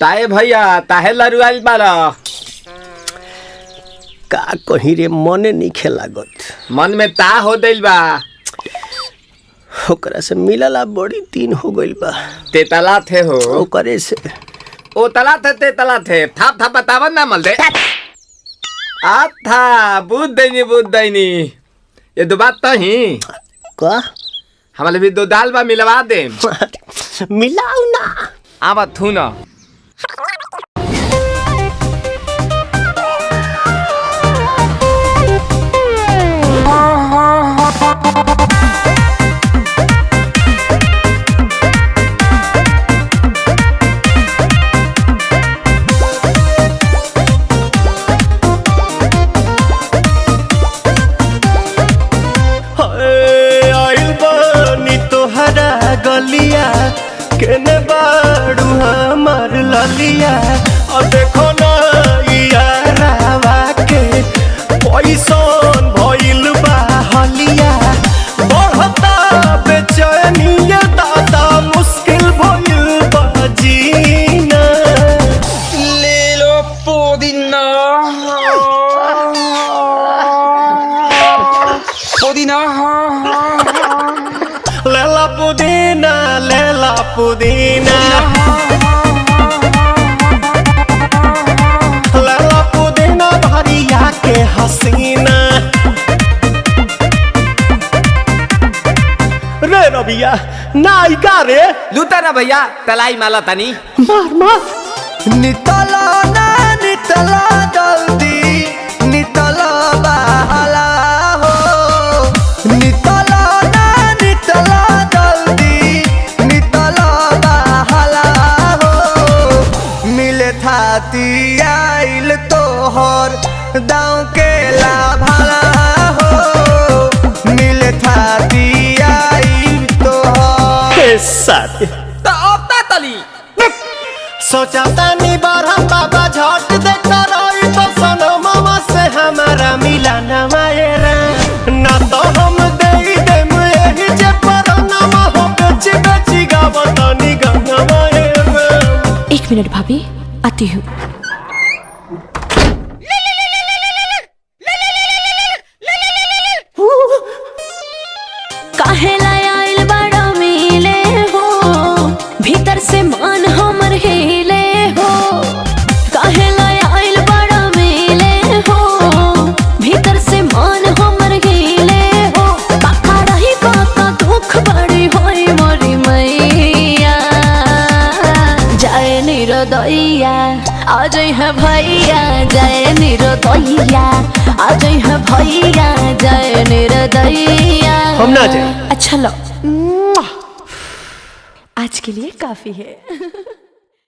ताए भैया ताहे लरुआल बारा का कहीं रे मने नहीं लागत। मन में ता हो दिल बा ओकरा से मिलला बड़ी दिन हो गइल बा। ते तला थे हो ओकरे से ओ तला थे ते तला थे थाप थाप बतावन ना मल दे आ था बुद्ध दैनी ये दो बात तो ही का हमारे भी दो दाल बा मिलवा दे मिलाऊ ना आवा थू ना गलिया केने बाड़ू हमार ललिया और देखो ना यारावा के पैसन भइल बा हलिया बढ़ता बेचैनिया दादा मुश्किल भइल बा जीना ले लो पुदीना पुदीना लेला पुदीना लेला पुदीना लेला पुदीना भरिया के हसीना रे रबिया नायिका रे लूटा ना भैया तलाई माला तनी मार मार नितला ना नितला जल्दी नितला बहाला हो नितला ना नितला जल्दी नितला बहाला हो मिले थाती आइल तोहर दाँव के लाभाला हो मिले थाती आइल तोहर साथी तो अब ता तली सोचा तानी बारह बाबा झट देखता रही तो सनो मामा से हमारा मिला न मायरा ना तो हम दे देम यही जे पर नामा हो बेची बेची गावतानी गंगा मायरा। 1 मिनट भाभी आती हूँ। काहेला आइल बड़ा मिले हो भीतर से मान हमर हिले हो काहेला आइल बड़ा मिले हो भीतर से मान हमर हिले हो बाका रही बाका दुख बड़ी होई मोरी मैया जाए निरोदैया आज है भैया जाए निरोदैया आज है भैया जाए निरोदैया हम ना जाए। अच्छा लो आज के लिए काफी है।